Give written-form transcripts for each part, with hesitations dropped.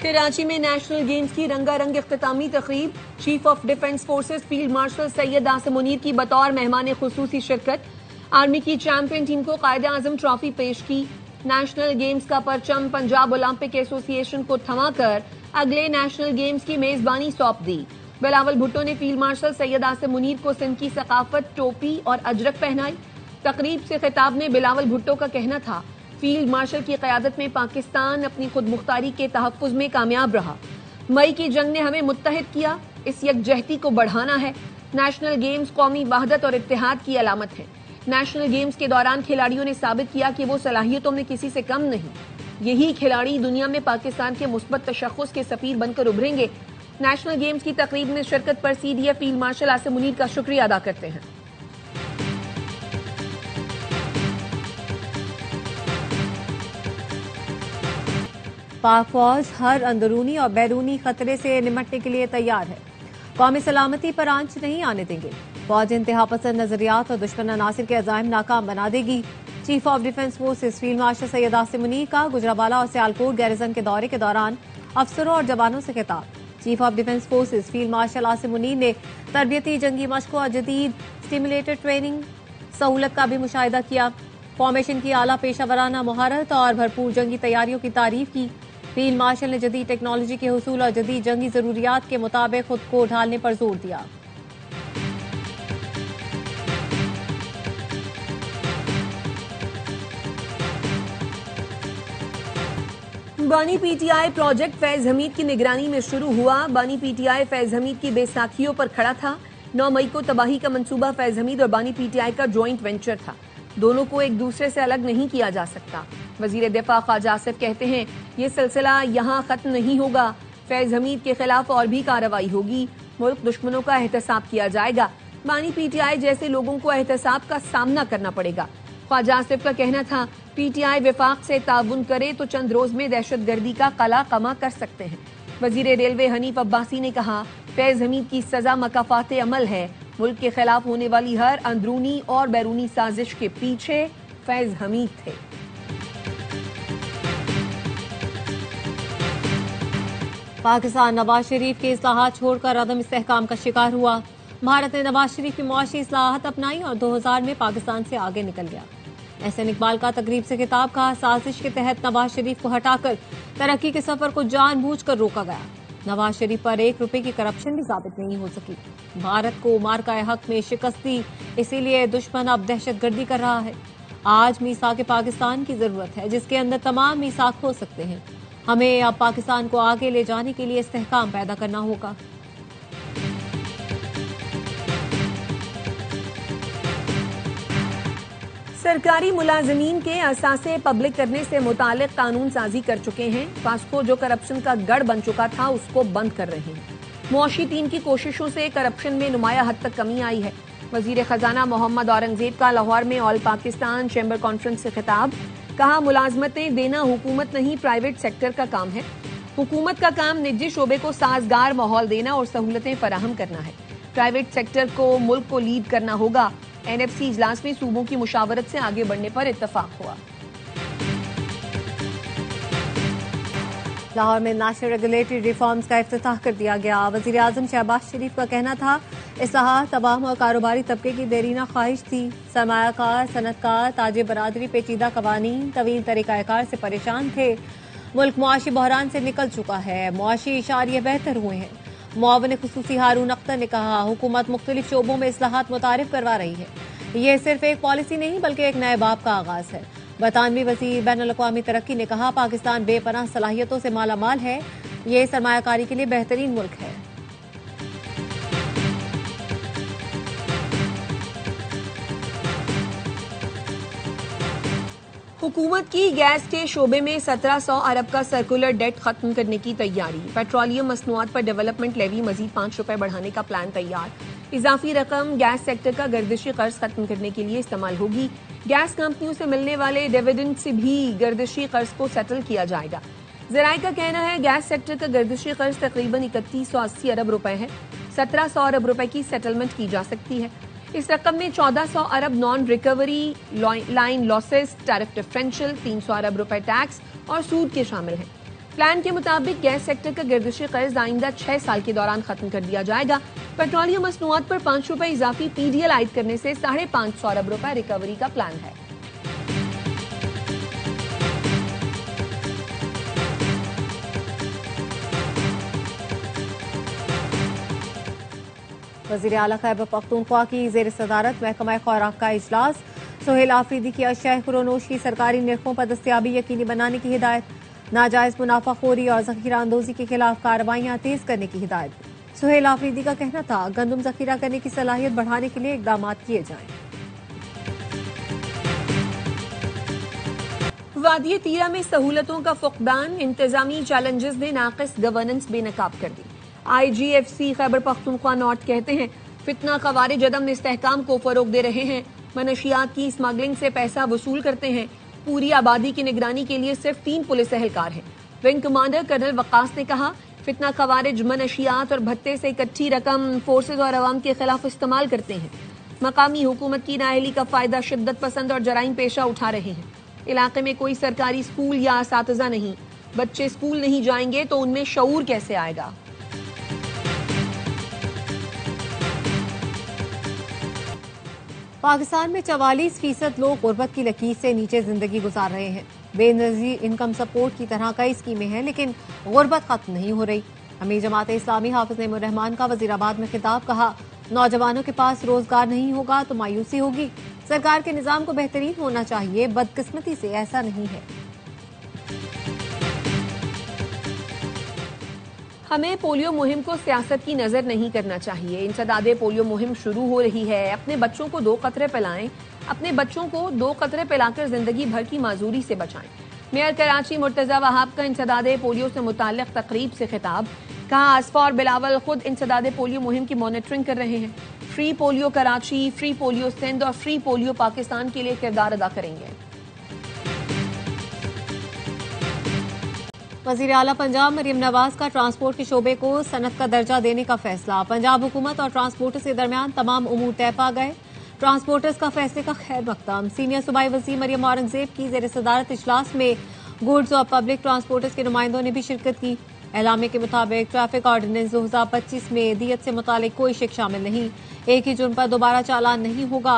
कराची में national games की रंगारंग इख्तितामी तकरीब। Chief of defence forces field marshal Syed Asim Munir की बतौर मेहमान खुसूसी शिरकत। आर्मी की चैंपियन टीम को कायदे आजम ट्रॉफी पेश की। नेशनल गेम्स का परचम पंजाब ओलंपिक एसोसिएशन को थमाकर अगले नेशनल गेम्स की मेजबानी सौंप दी। बिलावल भुट्टो ने फील्ड मार्शल सैयद आसिम मुनीर को सिंध की सकाफत, टोपी और अजरक पहनाई। तकरीब से खिताब में बिलावल भुट्टो का कहना था, फील्ड मार्शल की क़यादत में पाकिस्तान अपनी खुद मुख्तारी के तहफ़्फ़ुज़ में कामयाब रहा। मई की जंग ने हमें मुत्तहिद किया, इस यकजहती को बढ़ाना है। नेशनल गेम्स कौमी वहदत और इत्तेहाद की अलामत है। नेशनल गेम्स के दौरान खिलाड़ियों ने साबित किया कि वो सलाहियतों में किसी से कम नहीं। यही खिलाड़ी दुनिया में पाकिस्तान के मुस्बत तशख़्ख़ुस के सफ़ीर बनकर उभरेंगे। नेशनल गेम्स की तकरीब में शिरकत पर CDF field marshal Asim Munir का शुक्रिया अदा करते हैं। पाक फौज हर अंदरूनी और बैरूनी खतरे से निमटने के लिए तैयार है। कौमी सलामती पर आंच नहीं आने देंगे। फौज इंतहा पसंद नजरियात और दुश्मन अनासिर के अज़ाइम नाकाम बना देगी। Chief of defence forces field marshal Syed Asim Munir का गुजरावाला और सियालकोट गैरिजन के दौरे के दौरान अफसरों और जवानों से खिताब। Chief of defence forces field marshal Asim Munir ने तरबियती जंगी मशक़ और जदीद स्टिमुलेटेड ट्रेनिंग सहूलत का भी मुशाहिदा किया। फॉर्मेशन की आला पेशावराना महारत और भरपूर जंगी तैयारियों की तारीफ की। फील्ड मार्शल ने जदीद टेक्नोलॉजी के हुसूल और जदीद जंगी जरूरियात के मुताबिक खुद को ढालने पर जोर दिया। बानी पीटीआई प्रोजेक्ट फैज हमीद की निगरानी में शुरू हुआ। बानी पीटीआई फैज हमीद की बैसाखियों पर खड़ा था। 9 मई को तबाही का मंसूबा फैज हमीद और बानी पीटीआई का ज्वाइंट वेंचर था। दोनों को एक दूसरे से अलग नहीं किया जा सकता। वजीर दिफा ख्वाजा आसिफ कहते हैं, ये सिलसिला यहाँ खत्म नहीं होगा। फैज हमीद के खिलाफ और भी कार्रवाई होगी। मुल्क दुश्मनों का एहतसाब किया जाएगा। बानी पीटीआई जैसे लोगों को एहतसाब का सामना करना पड़ेगा। ख्वाजा आसिफ का कहना था, पीटीआई विफाक से ताउन करे तो चंद रोज में दहशतगर्दी का कला कमा कर सकते हैं। वजीर रेलवे हनीफ अब्बासी ने कहा, फैज हमीद की सजा मकाफात अमल है। मुल्क के खिलाफ होने वाली हर अंदरूनी और बैरूनी साजिश के पीछे फैज हमीद थे। पाकिस्तान नवाज शरीफ के इस्लाहात छोड़कर अदम इस्तेहकाम का शिकार हुआ। भारत ने नवाज शरीफ की मुआशी इस्लाहात अपनाई और 2000 में पाकिस्तान से आगे निकल गया। एहसन इकबाल का तकरीब से खिताब कहा, साजिश के तहत नवाज शरीफ को हटाकर तरक्की के सफर को जानबूझकर रोका गया। नवाज शरीफ पर 1 रुपए की करप्शन भी साबित नहीं हो सकी। भारत को मार्का हक में शिकस्त दी, इसीलिए दुश्मन अब दहशतगर्दी कर रहा है। आज मीसाक पाकिस्तान की जरूरत है, जिसके अंदर तमाम मीसाक हो सकते हैं। हमें अब पाकिस्तान को आगे ले जाने के लिए इस्तेहकाम पैदा करना होगा। सरकारी मुलाजमीन के असासे पब्लिक करने से मुतालिक कानून साजी कर चुके हैं। पास्को जो करप्शन का गढ़ बन चुका था, उसको बंद कर रहे हैं। मुआशी टीम की कोशिशों से करप्शन में नुमाया हद तक कमी आई है। वजीर खजाना मोहम्मद औरंगजेब का लाहौर में ऑल पाकिस्तान चैम्बर कॉन्फ्रेंस से खिताब। कहा, मुलाजमतें देना हुकूमत नहीं, प्राइवेट सेक्टर का काम है। हुकूमत का काम निजी शोबे को साजगार माहौल देना और सहूलतें फराहम करना है। प्राइवेट सेक्टर को मुल्क को लीड करना होगा। एनएफसी इजलास में सूबों की मुशावरत से आगे बढ़ने पर इत्तफाक हुआ। लाहौर में नेशनल रेगुलेटरी रिफॉर्म्स का इफ्तिताह कर दिया गया। वजीर आजम शहबाज शरीफ का कहना था, इस्लाहात अवाम और कारोबारी तबके की देरीना ख्वाहिश थी। सरमायाकार, सनतकार, ताजे बरादरी पेचीदा कवानीन, तवील तरीकाकार से परेशान थे। मुल्क मुआशी बहरान से निकल चुका है। मुआशी इशारे बेहतर हुए हैं। मुआविन खुसूसी हारून अख्तर ने कहा, हुकूमत मुख्तलिफ शोबों में इस्लाहात मुतारिफ करवा रही है। ये सिर्फ एक पॉलिसी नहीं बल्कि एक नए बाब का आगाज है। बरतानवी वजीर बैनुल-अक़वामी तरक्की ने कहा, पाकिस्तान बेपनाह सलाहियतों से मालामाल है। ये सरमायाकारी के लिए बेहतरीन मुल्क है। हुकूमत की गैस के शोबे में 1700 अरब का सर्कुलर डेट खत्म करने की तैयारी। पेट्रोलियम मसनूआत पर डेवलपमेंट लेवी मजीद 5 रुपए बढ़ाने का प्लान तैयार। इजाफी रकम गैस सेक्टर का गर्दिशी कर्ज खत्म करने के लिए इस्तेमाल होगी। गैस कंपनियों से मिलने वाले डिविडेंड से भी गर्दिशी कर्ज को सेटल किया जाएगा। ज़राए का कहना है, गैस सेक्टर का गर्दिशी कर्ज तकरीबन 3180 अरब रुपए है। 1700 अरब रुपए की सेटलमेंट की जा सकती है। इस रकम में 1400 अरब non recovery line losses, tariff differential, 300 अरब रुपए टैक्स और सूद के शामिल हैं। प्लान के मुताबिक गैस सेक्टर का गर्दिशी कर्ज आइंदा 6 साल के दौरान खत्म कर दिया जाएगा। पेट्रोलियम मसनूआत पर 5 रुपए इजाफी पीडीएल आयद करने से 550 अरब रुपए रिकवरी का प्लान है। वज़ीर आला खैबर पख्तूनख्वा की ज़ेर सदारत महकमा खुराक का इजलास। सोहेल आफरीदी की अशिया खुरोनोश की सरकारी निर्खों पर दस्तयाबी यकीनी बनाने की हिदायत। नाजायज मुनाफाखोरी और जखीरा अंदोजी के खिलाफ कार्रवाइयां तेज करने की हिदायत। सोहेल आफरीदी का कहना था गंदम जखीरा करने की सलाहियत बढ़ाने के लिए इकदाम किए जाएं। वादिये तीरा में सहूलतों का फुकदान, इंतजामी चैलेंजेस ने नाकिस गवर्नेंस बेनकाब कर दी। IGFC खैबर पख्तूनख्वा नॉर्थ कहते हैं फितना खवारिज अदम इस्तेहकाम को फरोग दे रहे हैं, मनशियात की स्मगलिंग से पैसा वसूल करते हैं। पूरी आबादी की निगरानी के लिए सिर्फ 3 पुलिस एहलकार हैं। विंग कमांडर कर्नल वक्कास ने कहा फितना खवारिज मनशियात और भत्ते से इकट्ठी रकम फोर्सेज और अवाम के खिलाफ इस्तेमाल करते हैं। मकामी हुकूमत की नाअहली का फायदा शिद्दत पसंद और जराइम पेशा उठा रहे हैं। इलाके में कोई सरकारी स्कूल या असातिज़ा नहीं, बच्चे स्कूल नहीं जाएंगे तो उनमें शऊर कैसे आएगा। पाकिस्तान में 44% लोग गुर्बत की लकीर से नीचे जिंदगी गुजार रहे हैं। बेनजीर इनकम सपोर्ट की तरह कई स्कीमें हैं लेकिन गुर्बत खत्म नहीं हो रही। अमीर जमात इस्लामी हाफिज नईमुर्रहमान का वजीराबाद में खिताब। कहा नौजवानों के पास रोजगार नहीं होगा तो मायूसी होगी। सरकार के निजाम को बेहतरीन होना चाहिए, बदकिस्मती से ऐसा नहीं है। हमें पोलियो मुहिम को सियासत की नजर नहीं करना चाहिए। इंसदादे पोलियो मुहिम शुरू हो रही है। अपने बच्चों को 2 कतरे पिलाएं। अपने बच्चों को 2 कतरे पिलाकर जिंदगी भर की माजूरी से बचाएं। मेयर कराची मुर्तजा वहाब का इंसदादे पोलियो से मुताल्लिक तकरीब से खिताब। कहा आसफा और बिलावल खुद इंसदादे पोलियो मुहिम की मॉनिटरिंग कर रहे हैं। Free polio Karachi, free polio Sindh और फ्री पोलियो पाकिस्तान के लिए किरदार अदा करेंगे। वज़ीर आला पंजाब मरियम नवाज का ट्रांसपोर्ट के शोबे को सनत का दर्जा देने का फैसला। पंजाब हुकूमत और ट्रांसपोर्टर्स के दरमियान तमाम उमूर तय पा गए। ट्रांसपोर्टर्स का फैसले का खैर मकदम। सीनियर सूबाई वज़ीर मरियम औरंगजेब की ज़ेर सदारत इजलास में गुड्स और पब्लिक ट्रांसपोर्टर्स के नुमाइंदों ने भी शिरकत की। एलामे के मुताबिक ट्रैफिक ऑर्डिनेंस 2025 में दियत से मुतालिक कोई शिक शामिल नहीं। एक ही जुर्म पर दोबारा चालान नहीं होगा।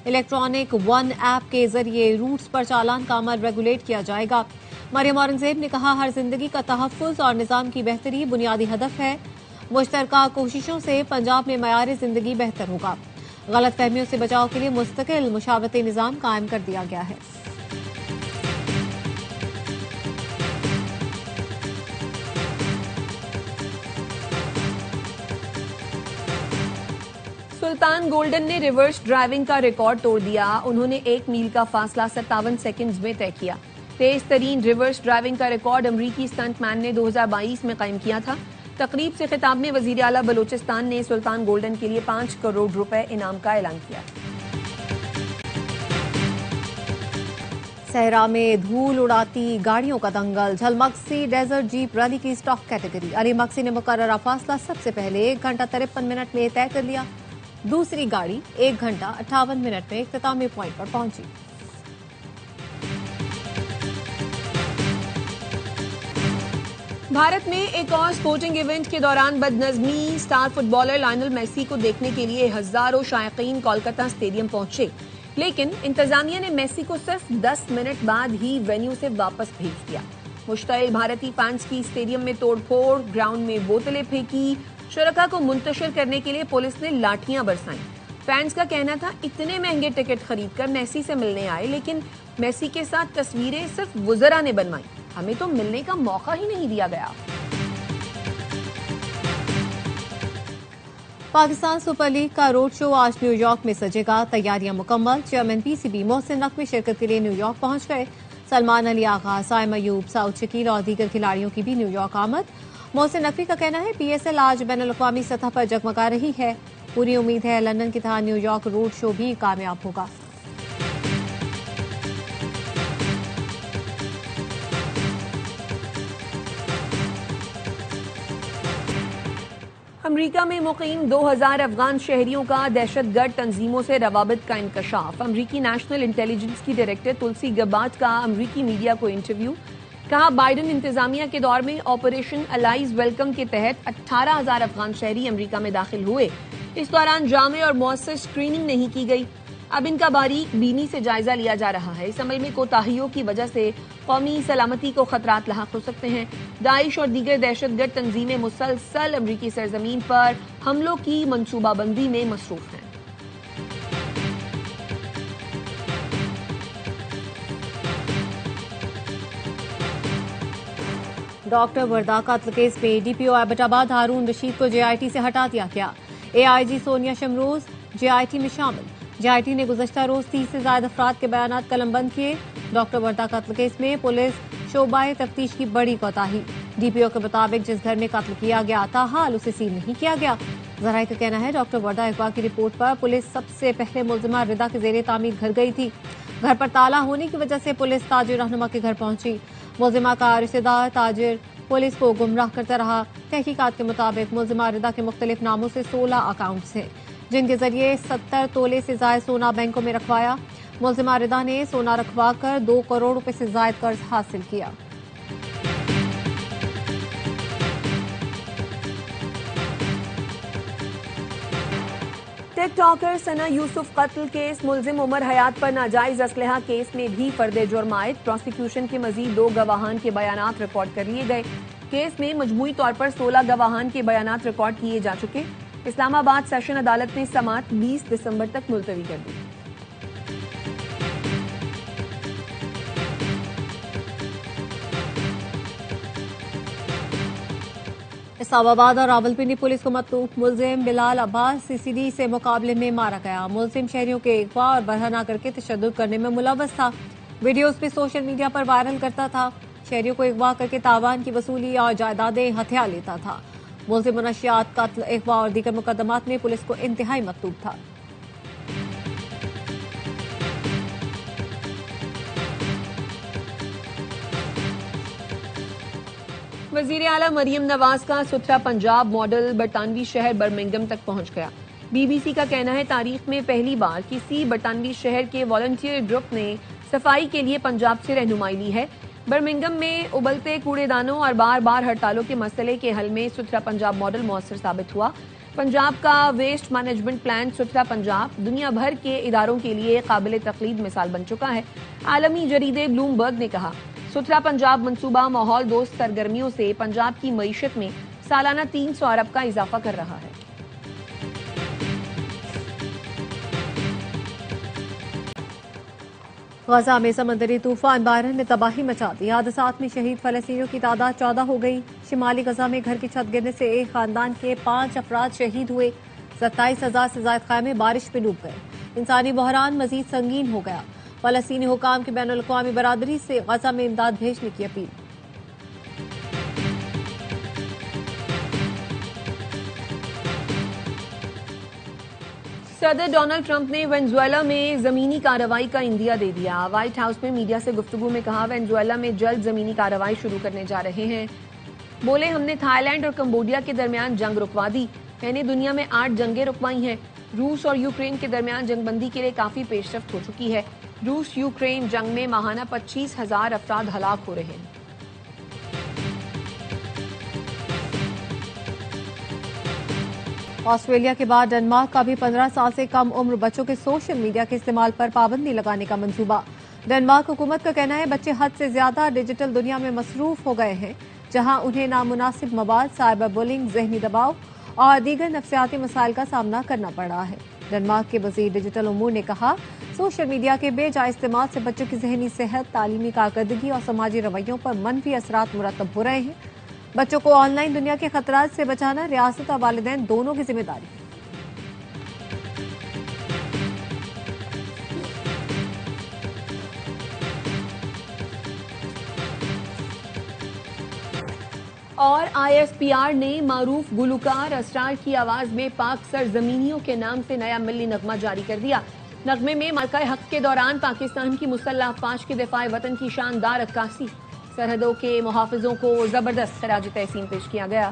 इलेक्ट्रॉनिक 1 ऐप के जरिए रूट्स पर चालान का अमल रेगुलेट किया जाएगा। मरियम औरंगजेब ने कहा हर जिंदगी का तहफ़्फ़ुज़ और निज़ाम की बेहतरी बुनियादी हदफ है। मुश्तरका कोशिशों से पंजाब में मयार जिंदगी बेहतर होगा। गलत फहमियों से बचाव के लिए मुस्तकिल मुशावरती निज़ाम कायम कर दिया गया है। सुल्तान गोल्डन ने रिवर्स ड्राइविंग का रिकॉर्ड तोड़ दिया। उन्होंने 1 मील का फासला 57 सेकंड्स में तय किया। तेज तरीन रिवर्स ड्राइविंग का रिकॉर्ड अमरीकी स्टंटमैन ने 2022 में कायम किया था। तकरीब से खिताब में वजीर आला बलोचिस्तान ने सुल्तान गोल्डन के लिए 5 करोड़ रुपए इनाम का ऐलान किया। सहरा में धूल उड़ाती गाड़ियों का दंगल। झलमक्सी डेजर्ट जीप रैली की स्टॉक कैटेगरी। अली मक्सी ने मुकर्ररा फासला सबसे पहले 1 घंटा 53 मिनट में तय कर लिया। दूसरी गाड़ी 1 घंटा 58 मिनट में इख्तितामी पॉइंट पर पहुंची। भारत में एक और स्पोर्टिंग इवेंट के दौरान बदनज़मी। स्टार फुटबॉलर लायनल मेसी को देखने के लिए हजारों शायकीन कोलकाता स्टेडियम पहुंचे, लेकिन इंतजामिया ने मेसी को सिर्फ 10 मिनट बाद ही वेन्यू से वापस भेज दिया। मुश्तइल भारतीय फैंस की स्टेडियम में तोड़फोड़, ग्राउंड में बोतलें फेंकी। शुरका को मुंतशिर करने के लिए पुलिस ने लाठियां बरसाई। फैंस का कहना था इतने महंगे टिकट खरीदकर मेसी से मिलने आए, लेकिन मेसी के साथ तस्वीरें सिर्फ वुज़रा ने बनवाई, हमें तो मिलने का मौका ही नहीं दिया गया। पाकिस्तान सुपर लीग का रोड शो आज न्यूयॉर्क में सजेगा। तैयारियां मुकम्मल। चेयरमैन PCB मोहसिन नकवी शिरकत के लिए न्यूयॉर्क पहुंच गए। सलमान अली आगा, साइम अयूब, साउद शकील और दीगर खिलाड़ियों की भी न्यूयॉर्क आमद। मोहसिन नकवी का कहना है PSL आज बैनुल-अक़वामी सतह पर जगमगा रही है। पूरी उम्मीद है लंदन की तरह न्यूयॉर्क रोड शो भी कामयाब होगा। अमरीका में मुकीम 2000 अफगान शहरियों का दहशतगर्द तंजीमों से रवाबित का इंकशाफ। अमरीकी नेशनल इंटेलिजेंस की डायरेक्टर तुलसी गबाट का अमरीकी मीडिया को इंटरव्यू। कहा, बाइडेन इंतजामिया के दौर में ऑपरेशन अलाइज वेलकम के तहत 18,000 अफगान शहरी अमेरिका में दाखिल हुए। इस दौरान जामे और मौसर स्क्रीनिंग नहीं की गई। अब इनका बारीक बीनी से जायजा लिया जा रहा है। इस अमल में कोताहियों की वजह से कौमी सलामती को खतरात लाहक हो सकते हैं। दाइश और दीगर दहशतगर्द तंजीमें मुसलसल अमरीकी सरजमीन पर हमलों की मनसूबाबंदी में मसरूफ हैं। डॉक्टर वर्दा कत्ल केस में डीपीओ एबटाबाद हारून रशीद को जेआईटी से हटा दिया गया। एआईजी सोनिया शमरोज जेआईटी में शामिल। जेआईटी ने गुज़श्ता रोज 30 से ज्यादा अफराद के बयान कलमबंद किए। डॉक्टर वर्दा कत्ल केस में पुलिस शोबाए तफ्तीश की बड़ी कोताही। डीपीओ के मुताबिक जिस घर में कत्ल किया गया ताहाल उसे सील नहीं किया गया। जराये का कहना है डॉक्टर वर्दा अगवा की रिपोर्ट पर पुलिस सबसे पहले मुलजिमा रिदा के जेर तामीर घर गई थी। घर पर ताला होने की वजह से पुलिस ताजिर रहनुमा के घर पहुंची। मुलजिमा का रिश्तेदार ताजिर पुलिस को गुमराह करता रहा। तहकीकात के मुताबिक मुलजिमा रिदा के मुख्तलिफ नामों से 16 अकाउंट्स हैं, जिनके जरिए 70 तोले से जायद सोना बैंकों में रखवाया। मुलजिमा रिदा ने सोना रखवा कर 2 करोड़ रुपए से जायद कर्ज हासिल किया। टिकटॉकर सना यूसुफ कत्ल केस मुलजिम उमर हयात पर नाजायज असलहा केस में भी फर्दे जुर्म आयद। प्रोसिक्यूशन के मजीद 2 गवाहान के बयानात रिकॉर्ड कर लिए गए। केस में मजमूई तौर पर 16 गवाहान के बयानात रिकॉर्ड किए जा चुके। इस्लामाबाद सेशन अदालत ने समाअत 20 दिसंबर तक मुलतवी कर दी। इस्लामाबाद और रावलपिंडी पुलिस को मतलूब मुलजिम बिलाल अब्बास सीसीडी से मुकाबले में मारा गया। मुलजिम शहरियों के अगवा और बरहना करके तशद्दुद करने में मुलव्वस था। वीडियोज भी सोशल मीडिया पर वायरल करता था। शहरियों को अगवा करके तावान की वसूली और जायदादें हथिया लेता था। मुलजिम मुनशियात कत्ल अगवा और दीगर मुकदमात में पुलिस को इंतहाई मतलूब था। वजीर आला मरियम नवाज का सुथरा पंजाब मॉडल बरतानवी शहर बर्मिंघम तक पहुंच गया। बीबीसी का कहना है तारीख में पहली बार किसी बरतानवी शहर के वॉलंटियर ग्रुप ने सफाई के लिए पंजाब से रहनुमाई ली है। बर्मिंघम में उबलते कूड़ेदानों और बार बार हड़तालों के मसले के हल में सुथरा पंजाब मॉडल मौसर साबित हुआ। पंजाब का वेस्ट मैनेजमेंट प्लान सुथरा पंजाब दुनिया भर के इदारों के लिए काबिल तकलीद मिसाल बन चुका है। आलमी जरीदे ब्लूमबर्ग ने कहा, सुथरा पंजाब मंसूबा माहौल दोस्त सरगर्मियों से पंजाब की मईशत में सालाना 300 अरब का इजाफा कर रहा है। गजा में समंदरी तूफान बारन ने तबाही मचा दी। हादसात में शहीद फलस्तीनियों की तादाद 14 हो गई। शिमाली गजा में घर की छत गिरने से एक खानदान के 5 अफराद शहीद हुए। 27,000 से ज्यादा ख़ैमे बारिश में डूब गए। इंसानी बहरान मजीद संगीन हो गया। फलस्तीनी हुकाम की बैनुल अक़वामी बरादरी से गजा में इमदाद भेजने की अपील। सदर डोनाल्ड ट्रंप ने वेनेजुएला में जमीनी कार्रवाई का इंदिया दे दिया। व्हाइट हाउस में मीडिया से गुफ्तगू में कहा, वेनेजुएला में जल्द जमीनी कार्रवाई शुरू करने जा रहे हैं। बोले, हमने थाईलैंड और कंबोडिया के दरमियान जंग रुकवा दी। मैंने दुनिया में 8 जंगें रुकवाई हैं। रूस और यूक्रेन के दरमियान जंगबंदी के लिए काफी पेशरफ्त हो चुकी है। रूस यूक्रेन जंग में माहाना 25,000 अफराद हलाक हो रहे हैं। ऑस्ट्रेलिया के बाद डेनमार्क का भी 15 साल से कम उम्र बच्चों के सोशल मीडिया के इस्तेमाल पर पाबंदी लगाने का मंसूबा। डेनमार्क हुकूमत का कहना है बच्चे हद से ज्यादा डिजिटल दुनिया में मसरूफ हो गए हैं, जहां उन्हें नामुनासिब मवाद, साइबर बुलिंग, जहनी दबाव और दीगर नफ्सियाती मसाइल का सामना करना पड़ रहा है। डेनमार्क के वजीर डिजिटल उमूर ने कहा, सोशल मीडिया के बेजा इस्तेमाल से बच्चों की जहनी सेहत, तालीमी कारकर्दगी और समाजी रवैयों पर मनफी असरात मुरतब हो रहे हैं। बच्चों को ऑनलाइन दुनिया के खतरात से बचाना रियासत और वालिदैन दोनों की जिम्मेदारी है। और ISPR ने मारूफ गुलकार असरार की आवाज में पाक सरजमीनियों के नाम से नया मिल्ली नगमा जारी कर दिया। नगमे में मरकाए हक के दौरान पाकिस्तान की मुसल्लह अफवाज की दिफाए वतन की शानदार अक्कासी, सरहदों के मुहाफिजों को जबरदस्त खराज तहसीन पेश किया गया।